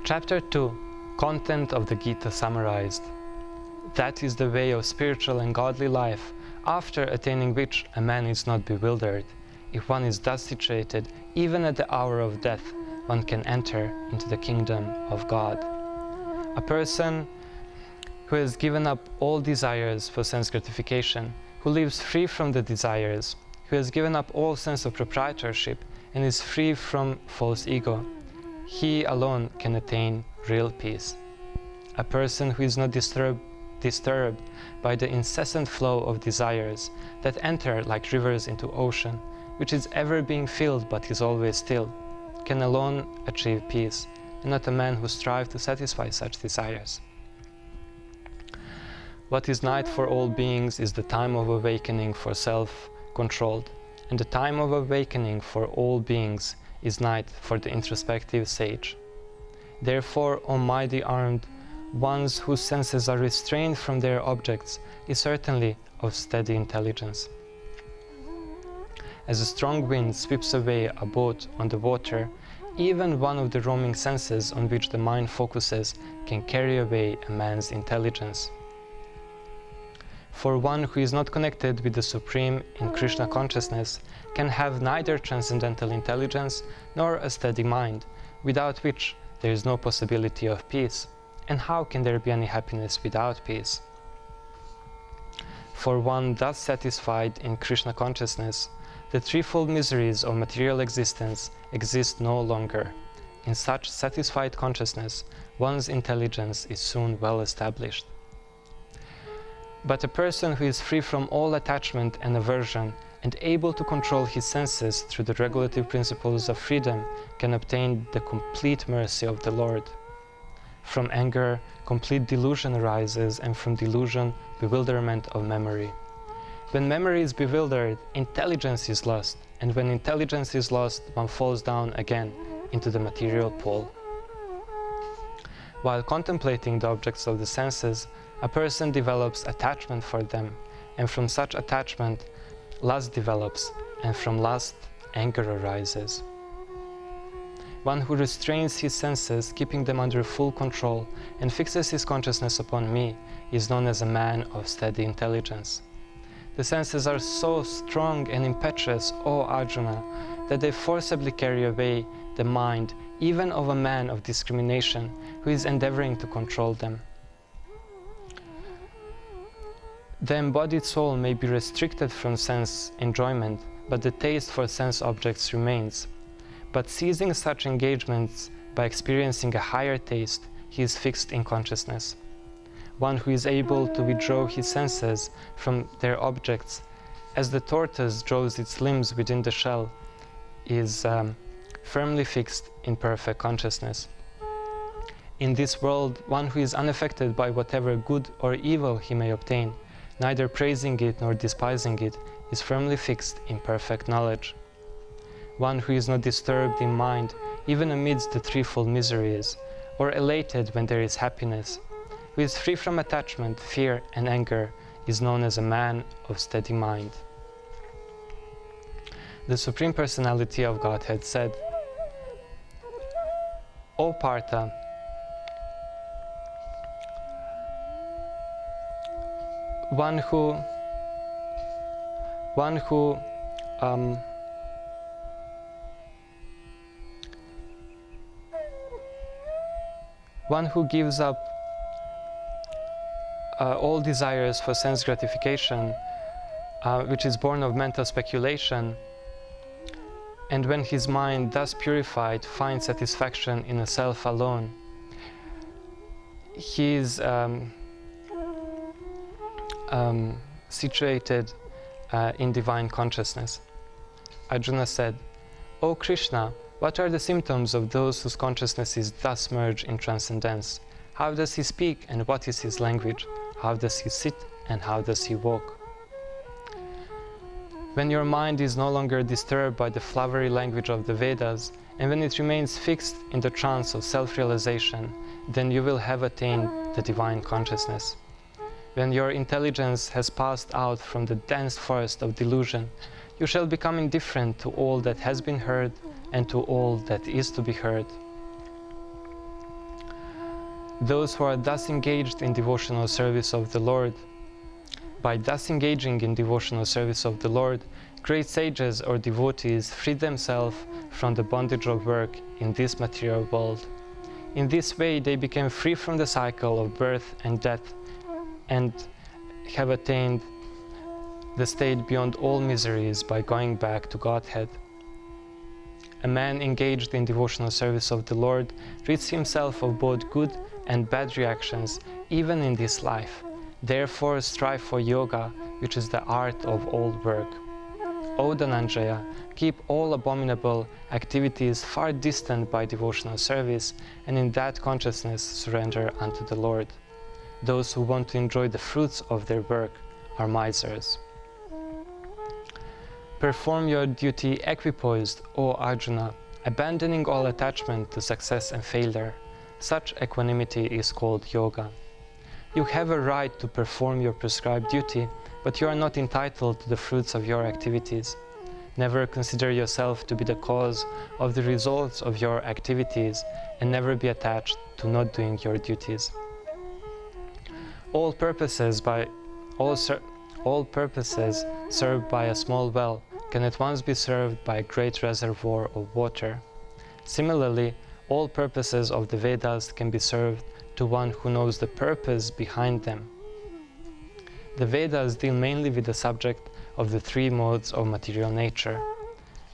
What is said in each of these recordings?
Chapter 2. Content of the Gita summarized. That is the way of spiritual and godly life, after attaining which a man is not bewildered. If one is thus situated, even at the hour of death, one can enter into the kingdom of God. A person who has given up all desires for sense gratification, who lives free from the desires, who has given up all sense of proprietorship and is free from false ego, he alone can attain real peace. A person who is not disturbed by the incessant flow of desires that enter like rivers into ocean, which is ever being filled but is always still, can alone achieve peace, and not a man who strives to satisfy such desires. What is night for all beings is the time of awakening for self-controlled, and the time of awakening for all beings is night for the introspective sage. Therefore, O mighty armed ones whose senses are restrained from their objects is certainly of steady intelligence. As a strong wind sweeps away a boat on the water, even one of the roaming senses on which the mind focuses can carry away a man's intelligence. For one who is not connected with the Supreme in Krishna consciousness can have neither transcendental intelligence nor a steady mind, without which there is no possibility of peace. And how can there be any happiness without peace? For one thus satisfied in Krishna consciousness, the threefold miseries of material existence exist no longer. In such satisfied consciousness, one's intelligence is soon well established. But a person who is free from all attachment and aversion and able to control his senses through the regulative principles of freedom can obtain the complete mercy of the Lord. From anger, complete delusion arises, and from delusion, bewilderment of memory. When memory is bewildered, intelligence is lost, and when intelligence is lost, one falls down again into the material pole. While contemplating the objects of the senses, a person develops attachment for them, and from such attachment, lust develops, and from lust, anger arises. One who restrains his senses, keeping them under full control, and fixes his consciousness upon me, is known as a man of steady intelligence. The senses are so strong and impetuous, O Arjuna, that they forcibly carry away the mind, even of a man of discrimination, who is endeavoring to control them. The embodied soul may be restricted from sense enjoyment, but the taste for sense objects remains. But seizing such engagements by experiencing a higher taste, he is fixed in consciousness. One who is able to withdraw his senses from their objects, as the tortoise draws its limbs within the shell, is firmly fixed in perfect consciousness. In this world, one who is unaffected by whatever good or evil he may obtain, neither praising it nor despising it, is firmly fixed in perfect knowledge. One who is not disturbed in mind, even amidst the threefold miseries, or elated when there is happiness, who is free from attachment, fear, and anger, is known as a man of steady mind. The Supreme Personality of Godhead said, O Partha, one who gives up all desires for sense gratification, which is born of mental speculation, and when his mind, thus purified, finds satisfaction in a self alone, he is situated in divine consciousness. Arjuna said, O Krishna, what are the symptoms of those whose consciousness is thus merged in transcendence? How does he speak and what is his language? How does he sit and how does he walk? When your mind is no longer disturbed by the flowery language of the Vedas, and when it remains fixed in the trance of self-realization, then you will have attained the divine consciousness. When your intelligence has passed out from the dense forest of delusion, you shall become indifferent to all that has been heard and to all that is to be heard. Those who are thus engaged in devotional service of the Lord. By thus engaging in devotional service of the Lord, great sages or devotees free themselves from the bondage of work in this material world. In this way, they became free from the cycle of birth and death and have attained the state beyond all miseries by going back to Godhead. A man engaged in devotional service of the Lord rids himself of both good and bad reactions even in this life. Therefore, strive for yoga, which is the art of all work. O Dhananjaya, keep all abominable activities far distant by devotional service, and in that consciousness surrender unto the Lord. Those who want to enjoy the fruits of their work are misers. Perform your duty equipoised, O Arjuna, abandoning all attachment to success and failure. Such equanimity is called yoga. You have a right to perform your prescribed duty, but you are not entitled to the fruits of your activities. Never consider yourself to be the cause of the results of your activities, and never be attached to not doing your duties. All purposes served by a small well can at once be served by a great reservoir of water. Similarly, all purposes of the Vedas can be served to one who knows the purpose behind them. The Vedas deal mainly with the subject of the three modes of material nature.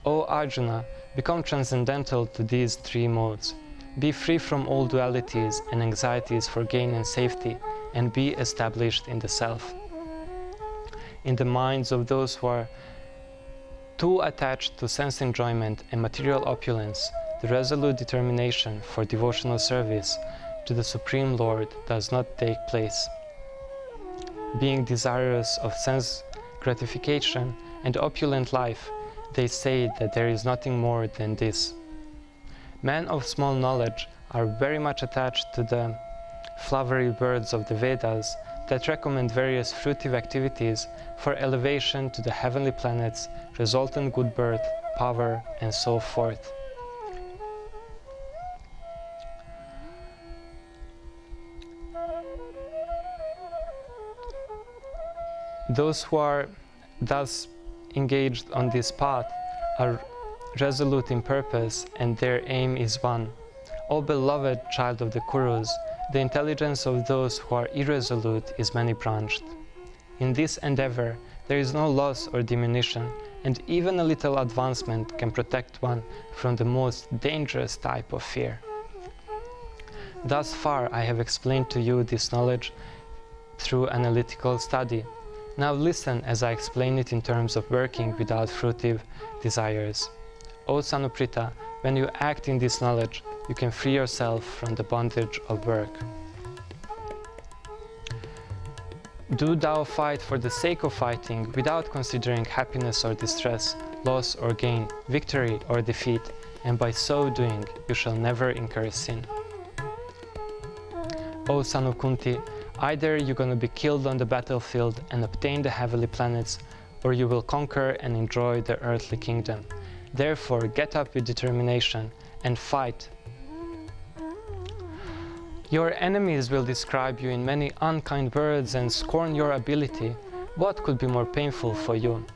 O Arjuna, become transcendental to these three modes. Be free from all dualities and anxieties for gain and safety, and be established in the self. In the minds of those who are too attached to sense enjoyment and material opulence, the resolute determination for devotional service to the Supreme Lord does not take place. Being desirous of sense gratification and opulent life, they say that there is nothing more than this. Men of small knowledge are very much attached to the flowery words of the Vedas that recommend various fruitive activities for elevation to the heavenly planets, resultant good birth, power, and so forth. Those who are thus engaged on this path are resolute in purpose, and their aim is one. O beloved child of the Kurus, the intelligence of those who are irresolute is many-branched. In this endeavor, there is no loss or diminution, and even a little advancement can protect one from the most dangerous type of fear. Thus far, I have explained to you this knowledge through analytical study. Now listen as I explain it in terms of working without fruitive desires. O Sanuprita, when you act in this knowledge, you can free yourself from the bondage of work. Do thou fight for the sake of fighting, without considering happiness or distress, loss or gain, victory or defeat, and by so doing you shall never incur sin. O Sanukunti, either you're going to be killed on the battlefield and obtain the heavenly planets, or you will conquer and enjoy the earthly kingdom. Therefore, get up with determination and fight. Your enemies will describe you in many unkind words and scorn your ability. What could be more painful for you?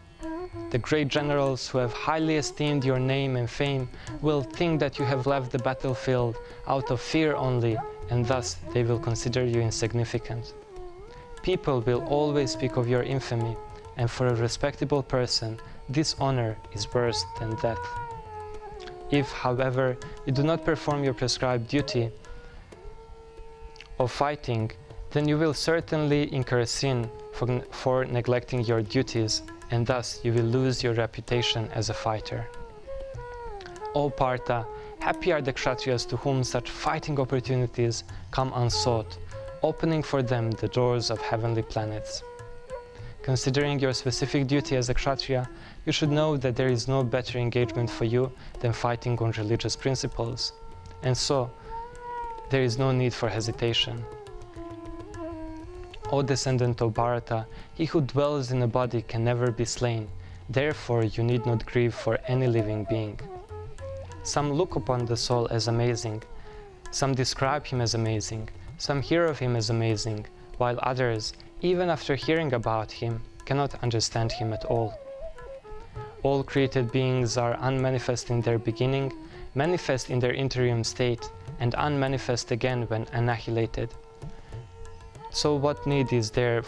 The great generals who have highly esteemed your name and fame will think that you have left the battlefield out of fear only, and thus they will consider you insignificant. People will always speak of your infamy, and for a respectable person, dishonor is worse than death. If, however, you do not perform your prescribed duty of fighting, then you will certainly incur sin for neglecting your duties, and thus you will lose your reputation as a fighter. O Partha, happy are the Kshatriyas to whom such fighting opportunities come unsought, opening for them the doors of heavenly planets. Considering your specific duty as a Kshatriya, you should know that there is no better engagement for you than fighting on religious principles, and so there is no need for hesitation. O descendant of Bharata, he who dwells in a body can never be slain, therefore you need not grieve for any living being. Some look upon the soul as amazing, some describe him as amazing, Some hear of him as amazing, while others, even after hearing about him, cannot understand him at all. All created beings are unmanifest in their beginning, manifest in their interim state, and unmanifest again when annihilated. So there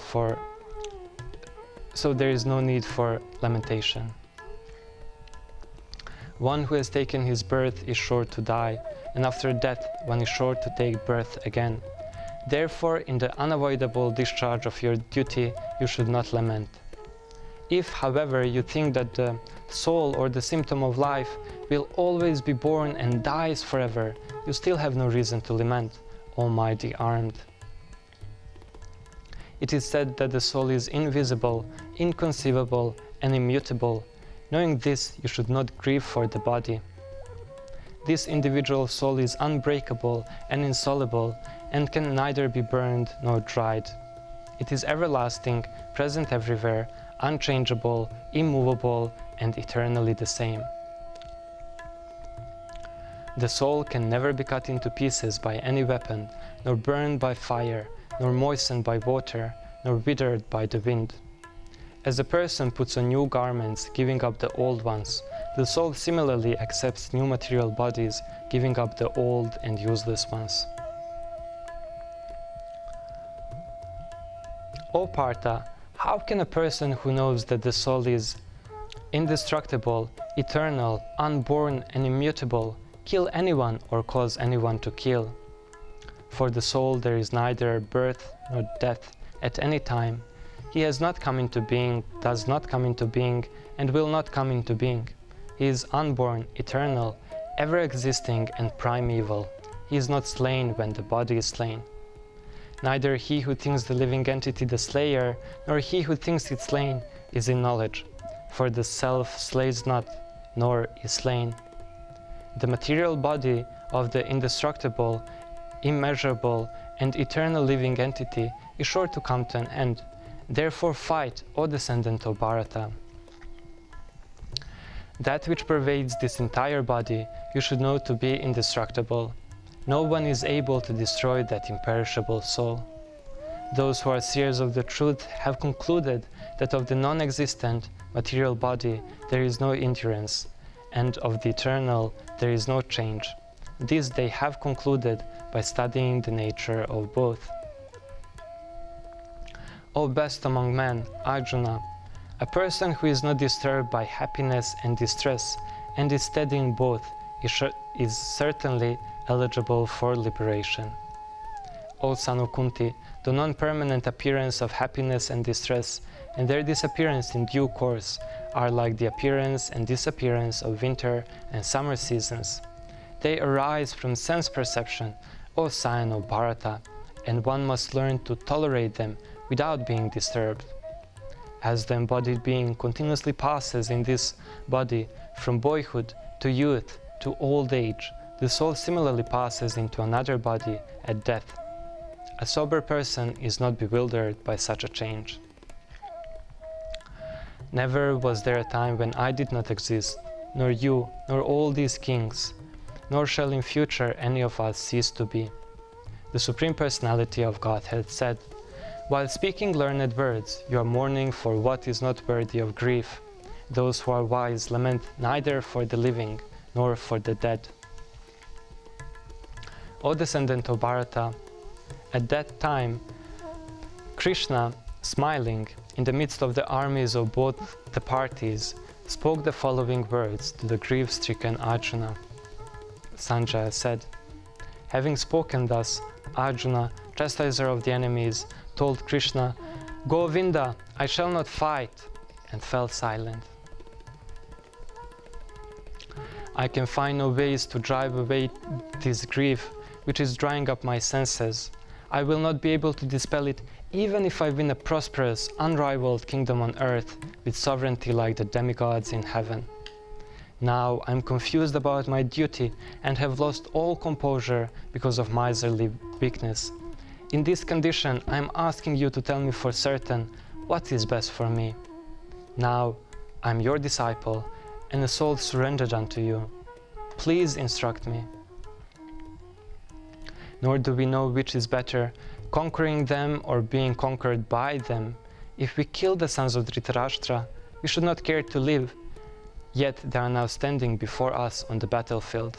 is no need for lamentation. One who has taken his birth is sure to die, and after death one is sure to take birth again. Therefore, in the unavoidable discharge of your duty, you should not lament. If, however, you think that the soul or the symptom of life will always be born and dies forever, you still have no reason to lament, almighty armed. It is said that the soul is invisible, inconceivable, and immutable. Knowing this, you should not grieve for the body. This individual soul is unbreakable and insoluble, and can neither be burned nor dried. It is everlasting, present everywhere, unchangeable, immovable, and eternally the same. The soul can never be cut into pieces by any weapon, nor burned by fire, nor moistened by water, nor withered by the wind. As a person puts on new garments, giving up the old ones, the soul similarly accepts new material bodies, giving up the old and useless ones. O Partha, how can a person who knows that the soul is indestructible, eternal, unborn, and immutable kill anyone or cause anyone to kill? For the soul there is neither birth nor death at any time. He has not come into being, does not come into being, and will not come into being. He is unborn, eternal, ever-existing, and primeval. He is not slain when the body is slain. Neither he who thinks the living entity the slayer, nor he who thinks it slain, is in knowledge. For the self slays not, nor is slain. The material body of the indestructible, immeasurable, and eternal living entity is sure to come to an end. Therefore fight, O descendant of Bharata. That which pervades this entire body you should know to be indestructible. No one is able to destroy that imperishable soul. Those who are seers of the truth have concluded that of the non-existent material body there is no endurance, and of the eternal there is no change. This they have concluded by studying the nature of both. O best among men, Arjuna, a person who is not disturbed by happiness and distress and is steady in both is certainly eligible for liberation. O son of Kunti, the non-permanent appearance of happiness and distress and their disappearance in due course are like the appearance and disappearance of winter and summer seasons. They arise from sense perception, O scion of Bharata, and one must learn to tolerate them without being disturbed. As the embodied being continuously passes in this body from boyhood to youth to old age, the soul similarly passes into another body at death. A sober person is not bewildered by such a change. Never was there a time when I did not exist, nor you, nor all these kings, nor shall in future any of us cease to be. The Supreme Personality of Godhead said, "While speaking learned words, you are mourning for what is not worthy of grief. Those who are wise lament neither for the living nor for the dead." O descendant of Bharata, at that time, Krishna, smiling in the midst of the armies of both the parties, spoke the following words to the grief-stricken Arjuna. Sanjaya said, having spoken thus, Arjuna, chastiser of the enemies, told Krishna, "Govinda, I shall not fight," and fell silent. I can find no ways to drive away this grief, which is drying up my senses. I will not be able to dispel it, even if I win a prosperous, unrivaled kingdom on earth, with sovereignty like the demigods in heaven. Now I am confused about my duty and have lost all composure because of miserly weakness. In this condition, I am asking you to tell me for certain what is best for me. Now I am your disciple and a soul surrendered unto you. Please instruct me. nor do we know which is better, conquering them or being conquered by them. If we kill the sons of Dhritarashtra, we should not care to live, yet they are now standing before us on the battlefield.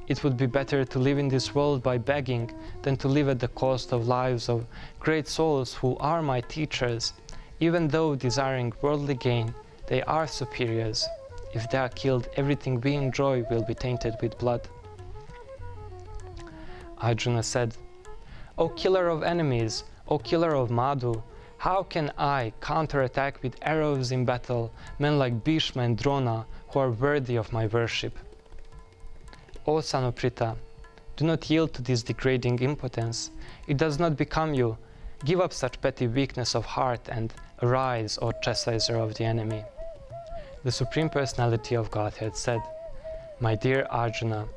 It would be better to live in this world by begging than to live at the cost of lives of great souls who are my teachers. Even though desiring worldly gain, they are superiors. If they are killed, everything we enjoy will be tainted with blood. Arjuna said, O killer of enemies, O killer of Madhu, how can I counterattack with arrows in battle men like Bhishma and Drona who are worthy of my worship? O son of Pritha, do not yield to this degrading impotence. It does not become you. Give up such petty weakness of heart and arise, O chastiser of the enemy. The Supreme Personality of Godhead said, My dear Arjuna,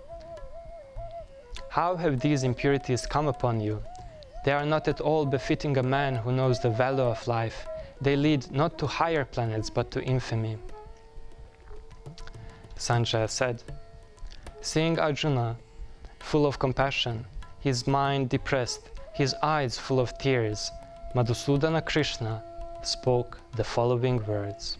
how have these impurities come upon you? They are not at all befitting a man who knows the value of life. They lead not to higher planets but to infamy. Sanjaya said, seeing Arjuna full of compassion, his mind depressed, his eyes full of tears, Madhusudana Krishna spoke the following words.